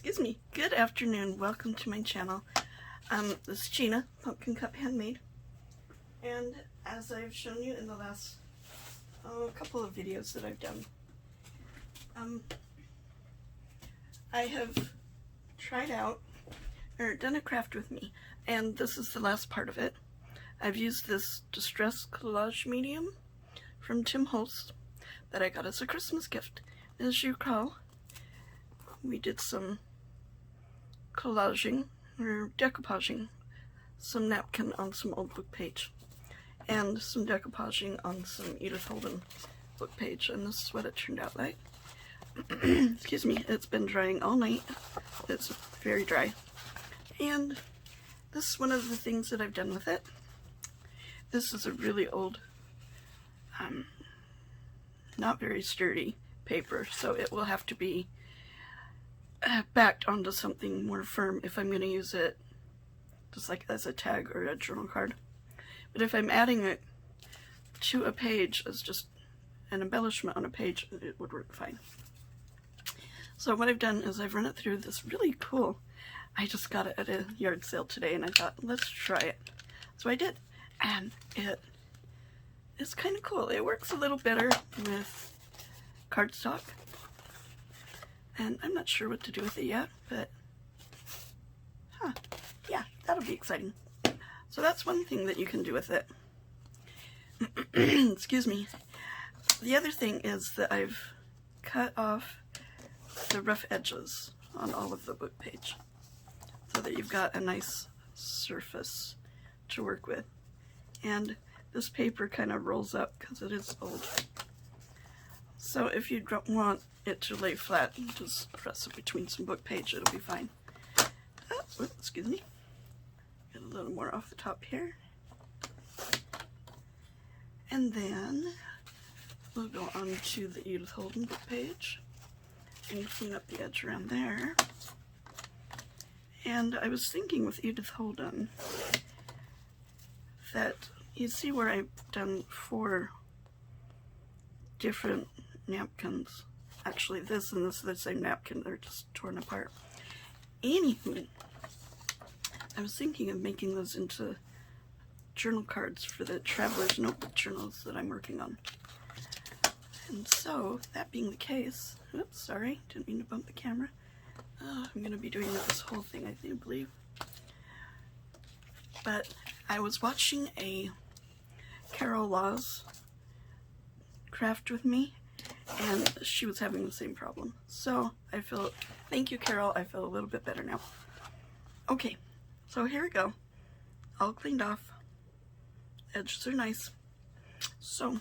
Excuse me. Good afternoon. Welcome to my channel. This is Gina, Pumpkin Cup Handmade. And as I've shown you in the last couple of videos that I've done, I have tried out or done a craft with me, and this is the last part of it. I've used this distress collage medium from Holtz that I got as a Christmas gift. As you recall, we did some collaging or decoupaging, some napkin on some old book page, and some decoupaging on some Edith Holden book page, and this is what it turned out like. Excuse me, it's been drying all night. It's very dry. And this is one of the things that I've done with it. This is a really old, not very sturdy paper, so it will have to be backed onto something more firm if I'm going to use it just like as a tag or a journal card. But if I'm adding it to a page as just an embellishment on a page, it would work fine. So what I've done is I've run it through this really cool, I just got it at a yard sale today and I thought, let's try it. So I did, and it's kind of cool. It works a little better with cardstock, and I'm not sure what to do with it yet, but yeah, that'll be exciting. So that's one thing that you can do with it. Excuse me. The other thing is that I've cut off the rough edges on all of the book page so that you've got a nice surface to work with. And this paper kind of rolls up because it is old. So if you don't want it to lay flat, just press it between some book page, it'll be fine. Oh, excuse me. Get a little more off the top here. And then we'll go on to the Edith Holden book page and clean up the edge around there. And I was thinking with Edith Holden that you see where I've done 4 different napkins. Actually, this and this are the same napkin, they're just torn apart. Anywho, I was thinking of making those into journal cards for the Traveler's Notebook journals that I'm working on. And so, that being the case, oops, sorry, didn't mean to bump the camera. I'm going to be doing this whole thing, I believe. But I was watching a Carol Laws craft with me, and she was having the same problem. So I feel, thank you, Carol, I feel a little bit better now. Okay, so here we go. All cleaned off. Edges are nice. So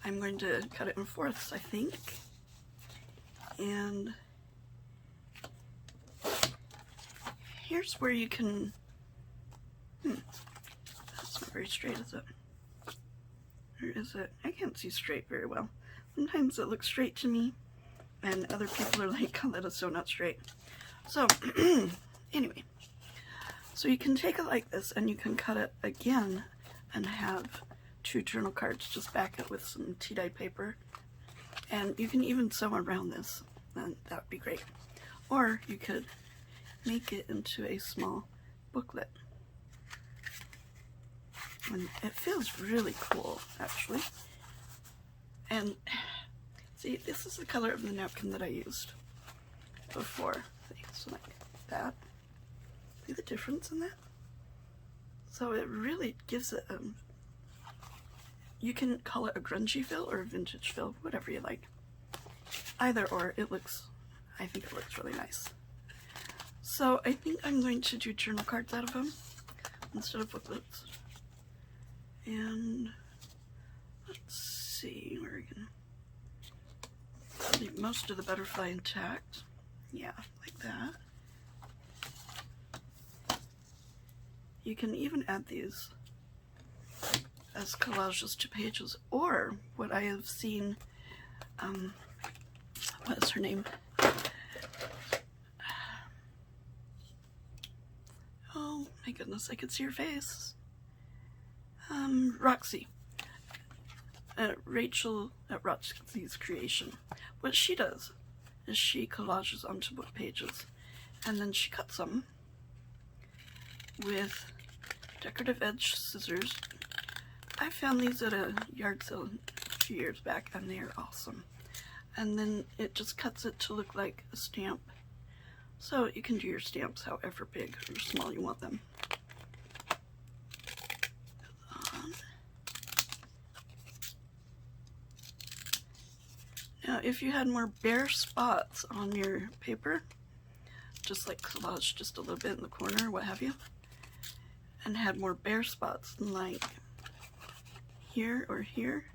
I'm going to cut it in 4ths, I think. And here's where you can, that's not very straight, is it? Or is it? I can't see straight very well. Sometimes it looks straight to me, and other people are like, oh, that is so not straight. So, anyway. So you can take it like this, and you can cut it again, and have 2 journal cards. Just back it with some tea-dye paper. And you can even sew around this, and that would be great. Or you could make it into a small booklet. And it feels really cool, actually. And see, this is the color of the napkin that I used before. See, so like that. See the difference in that? So it really gives it you can call it a grungy feel or a vintage feel, whatever you like. Either or, I think it looks really nice. So I think I'm going to do journal cards out of them instead of booklets. And let's see, we're gonna leave most of the butterfly intact. Yeah, like that. You can even add these as collages to pages, or what I have seen, what is her name? Oh my goodness, I could see her face. Roxy. Rachel at Roxy's Creation. What she does is she collages onto book pages, and then she cuts them with decorative edge scissors. I found these at a yard sale a few years back, and they are awesome. And then it just cuts it to look like a stamp. So you can do your stamps however big or small you want them. Now, if you had more bare spots on your paper, just like collage just a little bit in the corner, what have you, and had more bare spots like here or here,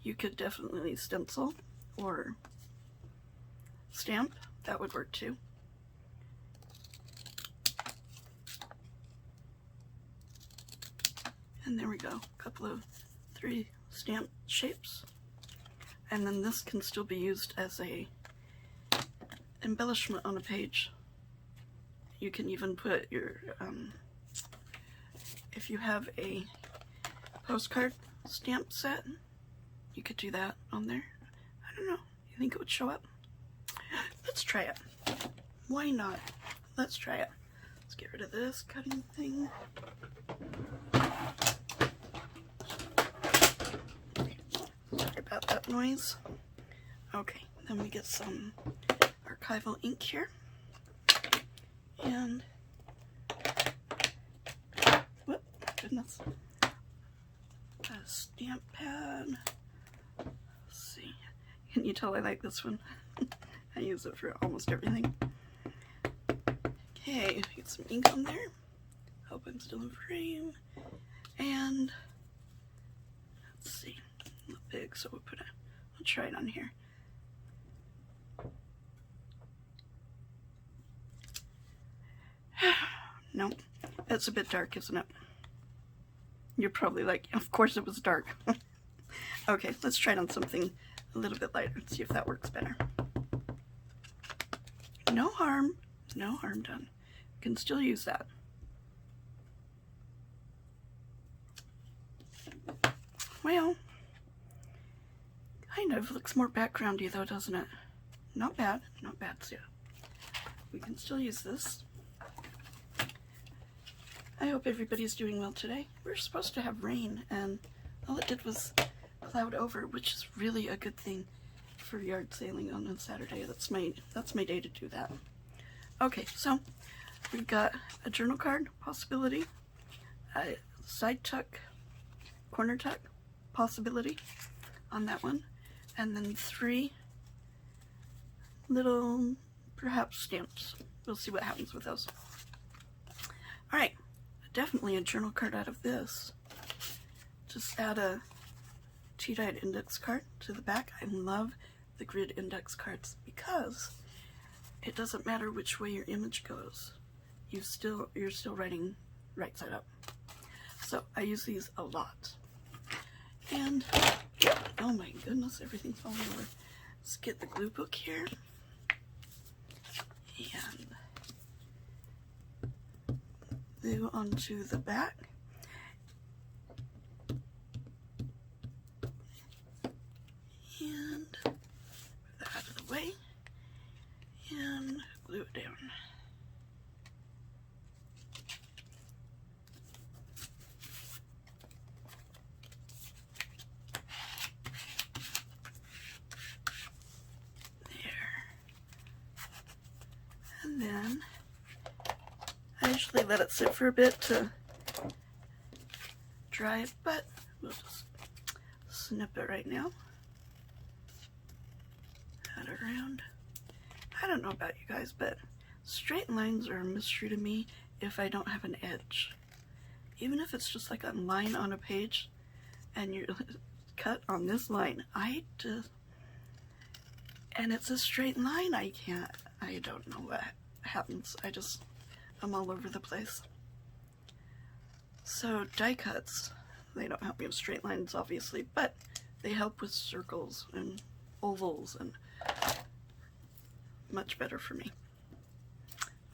you could definitely stencil or stamp. That would work too. And there we go, a couple of 3 stamp shapes. And then this can still be used as a embellishment on a page. You can even put your, if you have a postcard stamp set, you could do that on there. I don't know, you think it would show up? Let's try it. Why not? Let's try it. Let's get rid of this cutting thing. Sorry about that noise. Okay, then we get some archival ink here. And, whoop, goodness. A stamp pad. Let's see. Can you tell I like this one? I use it for almost everything. Okay, get some ink on there. Hope I'm still in frame. And let's see, a little big, so we'll try it on here. No, it's a bit dark, isn't it? You're probably like, of course it was dark. Okay, let's try it on something a little bit lighter and see if that works better. No harm done. You can still use that. Well, kind of looks more backgroundy though, doesn't it? Not bad, not bad, so we can still use this. I hope everybody's doing well today. We're supposed to have rain, and all it did was cloud over, which is really a good thing for yard sailing on a Saturday. That's my day to do that. Okay, so we've got a journal card possibility, a side tuck, corner tuck possibility on that one, and then 3 little perhaps stamps. We'll see what happens with those. All right, definitely a journal card out of this. Just add a tea-dyed index card to the back. I love the grid index cards because it doesn't matter which way your image goes. You're still writing right side up. So I use these a lot. And oh my goodness, everything's falling over. Let's get the glue book here. And glue onto the back. And put that out of the way. And glue it down. And then I usually let it sit for a bit to dry it, but we'll just snip it right now. Add it around. I don't know about you guys, but straight lines are a mystery to me if I don't have an edge. Even if it's just like a line on a page and you're cut on this line, and it's a straight line, I don't know what happens. I'm all over the place. So die cuts, they don't help me with straight lines obviously, but they help with circles and ovals, and much better for me.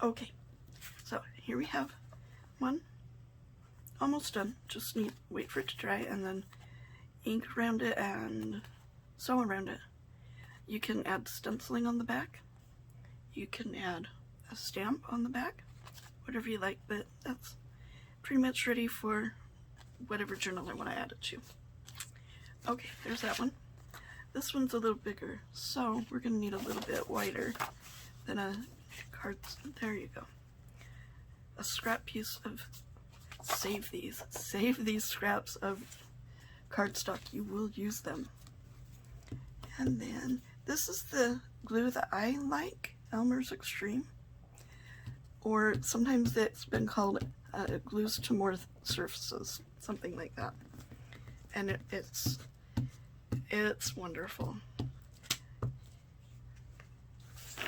Okay, so here we have one almost done. Just need wait for it to dry and then ink around it and sew around it. You can add stenciling on the back you can add a stamp on the back, whatever you like, but that's pretty much ready for whatever journal I want to add it to. Okay, there's that one. This one's a little bigger, so we're going to need a little bit wider than a card. There you go. A scrap piece of, save these scraps of cardstock. You will use them. And then this is the glue that I like, Elmer's Extreme, or sometimes it's been called glues to more surfaces, something like that. And it's wonderful.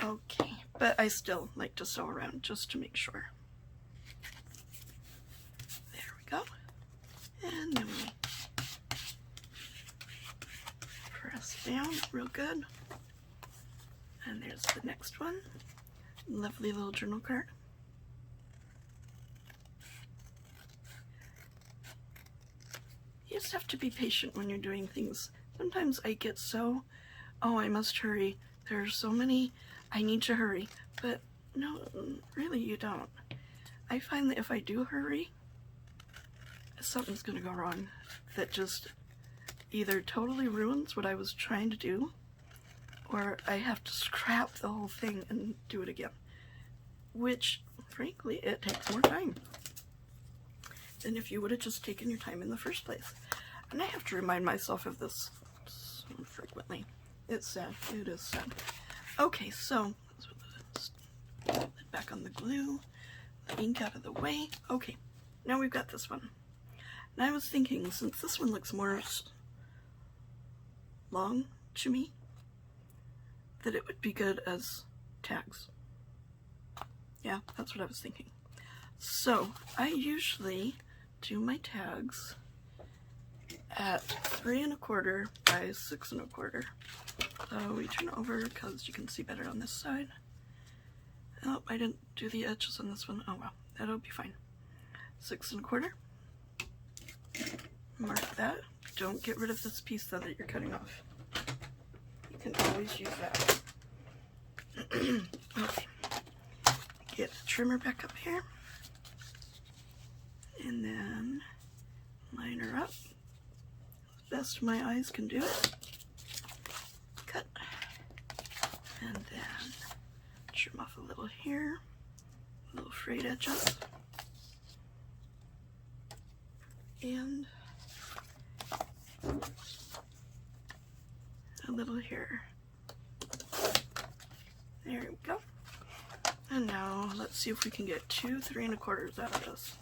Okay, but I still like to sew around just to make sure. There we go. And then we press down real good. And there's the next one. Lovely little journal card. You just have to be patient when you're doing things. Sometimes I get so, oh, I must hurry. There are so many, I need to hurry. But no, really you don't. I find that if I do hurry, something's gonna go wrong that just either totally ruins what I was trying to do, or I have to scrap the whole thing and do it again. Which, frankly, it takes more time than if you would have just taken your time in the first place. And I have to remind myself of this so frequently. It's sad. It is sad. Okay, so back on the glue, the ink out of the way. Okay, now we've got this one. And I was thinking, since this one looks more long to me, that it would be good as tags. Yeah, that's what I was thinking. So I usually do my tags at 3 1/4 by 6 1/4. So we turn over because you can see better on this side. Oh, I didn't do the edges on this one. Oh well, that'll be fine. 6 1/4. Mark that. Don't get rid of this piece though that you're cutting off. You can always use that. Okay. Get the trimmer back up here. And then line her up as best my eyes can do it. Cut. And then trim off a little here. Little frayed edges. And a little here. There we go. And now let's see if we can get 2 3 1/4 out of this.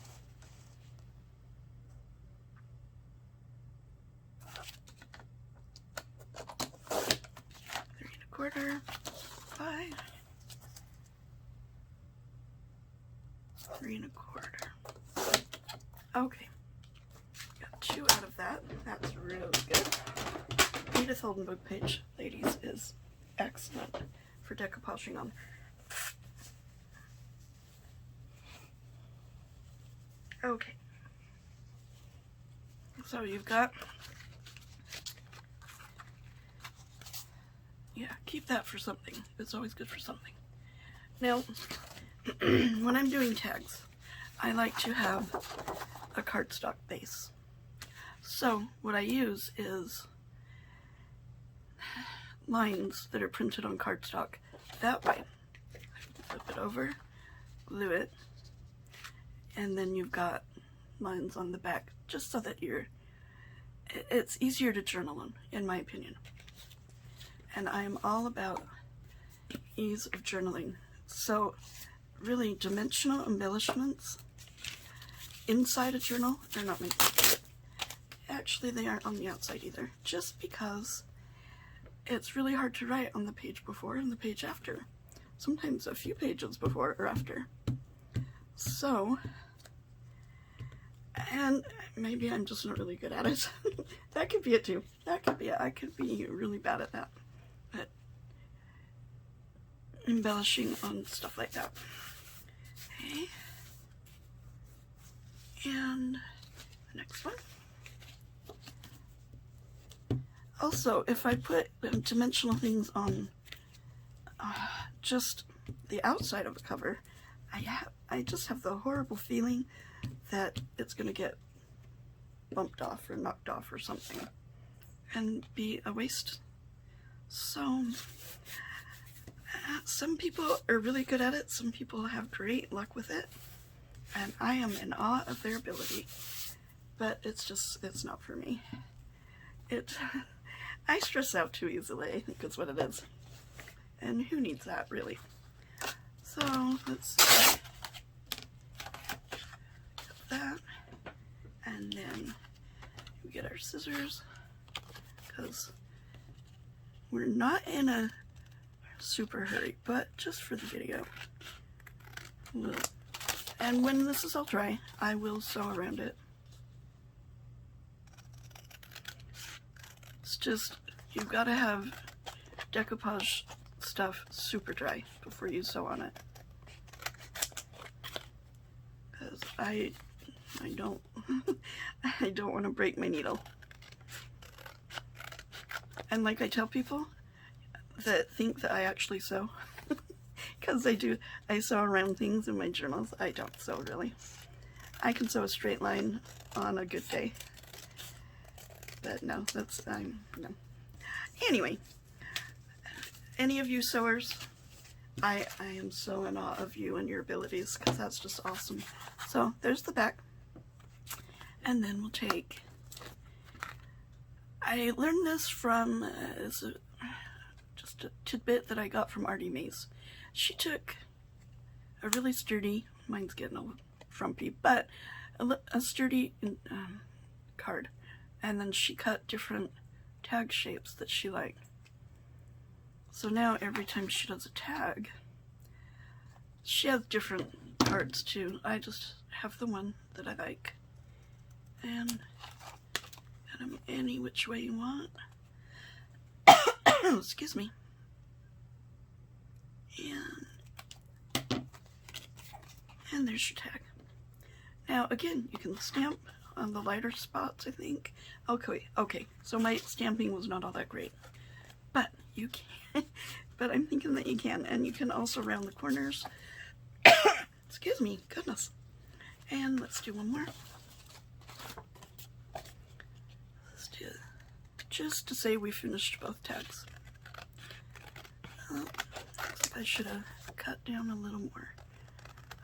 3 1/4 by 3 1/4. Okay, got 2 out of that. That's really good. Edith Oldenburg page, ladies, is excellent for decoupaging on. Okay, so you've got, yeah, keep that for something. It's always good for something. Now, when I'm doing tags, I like to have a cardstock base. So what I use is lines that are printed on cardstock. That way, flip it over, glue it, and then you've got lines on the back, just so that it's easier to journal on, in my opinion. And I am all about ease of journaling. So really, dimensional embellishments inside a journal are not my favorite. Actually, they aren't on the outside either, just because it's really hard to write on the page before and the page after. Sometimes a few pages before or after. So, and maybe I'm just not really good at it. That could be it too. That could be it. I could be really bad at that. At embellishing on stuff like that. Okay. And the next one. Also, if I put dimensional things on just the outside of a cover, I just have the horrible feeling that it's going to get bumped off or knocked off or something and be a waste. So some people are really good at it, some people have great luck with it, and I am in awe of their ability, but it's not for me. I stress out too easily, I think is what it is, and who needs that really? So let's get that, and then we get our scissors, because we're not in a super hurry, but just for the video. And when this is all dry, I will sew around it. It's just, you've got to have decoupage stuff super dry before you sew on it. Because I don't I don't want to break my needle. And like I tell people that think that I actually sew, because I do, I sew around things in my journals. I don't sew really. I can sew a straight line on a good day, but no, no. Anyway, any of you sewers, I am so in awe of you and your abilities, because that's just awesome. So there's the back, and then we'll take, I learned this from just a tidbit that I got from Artie Mays. She took a really sturdy, mine's getting a little frumpy, but a sturdy card, and then she cut different tag shapes that she liked. So now every time she does a tag, she has different cards too. I just have the one that I like, and cut them any which way you want. Excuse me. And there's your tag. Now again, you can stamp on the lighter spots, I think. Okay, so my stamping was not all that great, but you can, but I'm thinking that you can, and you can also round the corners. Excuse me, goodness. And let's do one more. Let's do it just to say we finished both tags. I should have cut down a little more.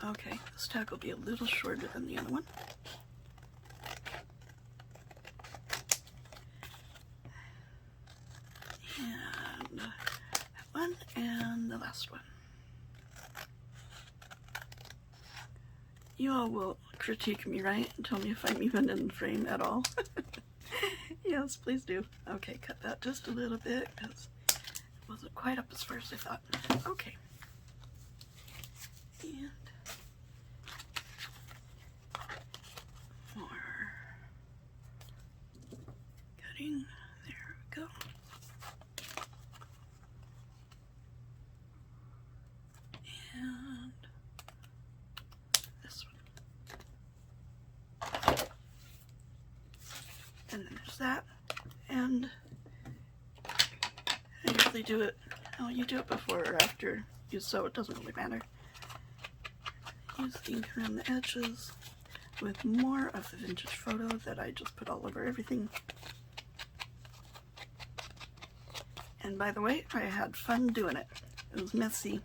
Okay, this tag will be a little shorter than the other one. And that one, and the last one. You all will critique me, right? And tell me if I'm even in frame at all. Yes, please do. Okay, cut that just a little bit, because it wasn't quite up as far as I thought. Okay. And more cutting. There we go. And this one. And then there's that. And I usually do it, well, you do it before or after you sew, it doesn't really matter. Use the ink around the edges with more of the vintage photo that I just put all over everything. And by the way, I had fun doing it. It was messy,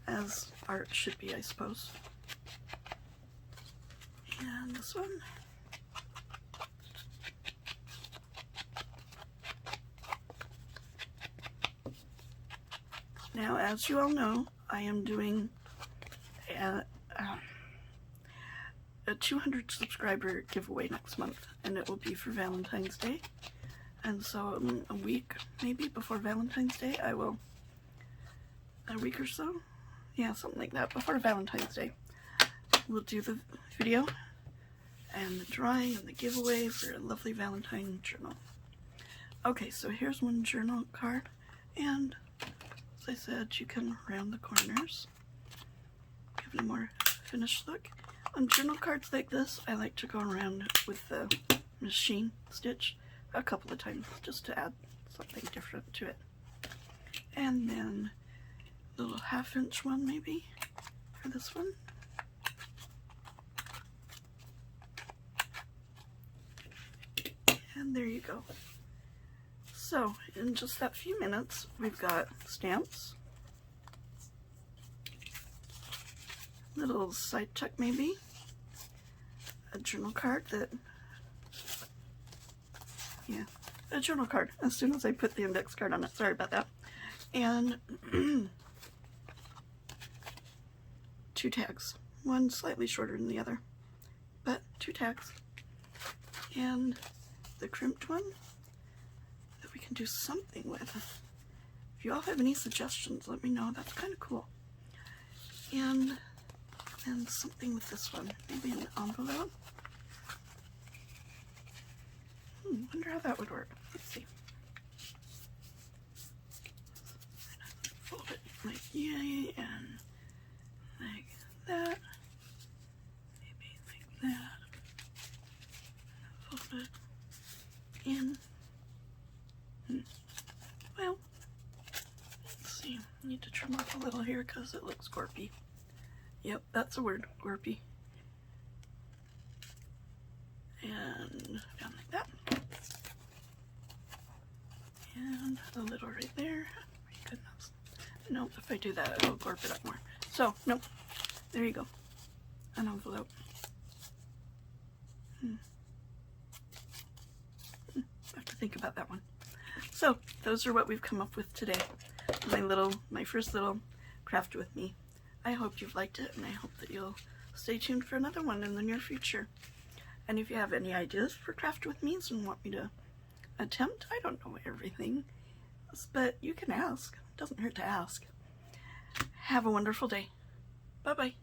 as art should be, I suppose. And this one. Now, as you all know, I am doing a 200 subscriber giveaway next month, and it will be for Valentine's Day. And so a week maybe before Valentine's Day, I will, a week or so, yeah, something like that, before Valentine's Day, we'll do the video and the drawing and the giveaway for a lovely Valentine journal. Okay, so here's one journal card, and as I said, you can round the corners, give it a more finished look. On journal cards like this, I like to go around with the machine stitch a couple of times just to add something different to it. And then little 1/2" one maybe for this one. And there you go. So in just that few minutes, we've got stamps, little side tuck maybe, a journal card that, yeah, a journal card as soon as I put the index card on it. Sorry about that. And 2 tags. One slightly shorter than the other, but 2 tags. And the crimped one that we can do something with. If you all have any suggestions, let me know. That's kind of cool. And something with this one. Maybe an envelope. Wonder how that would work. Let's see. Fold it like yay and like that. Maybe like that. Fold it in. Well, let's see. I need to trim off a little here because it looks gorpy. Yep, that's a word, gorpy. And down like that. And a little right there. My goodness. Nope, if I do that, it'll gorp it up more. So, nope. There you go. An envelope. I have to think about that one. So, those are what we've come up with today. My first little craft with me. I hope you've liked it, and I hope that you'll stay tuned for another one in the near future. And if you have any ideas for craft with me's and want me to attempt, I don't know everything, but you can ask. It doesn't hurt to ask. Have a wonderful day. Bye-bye.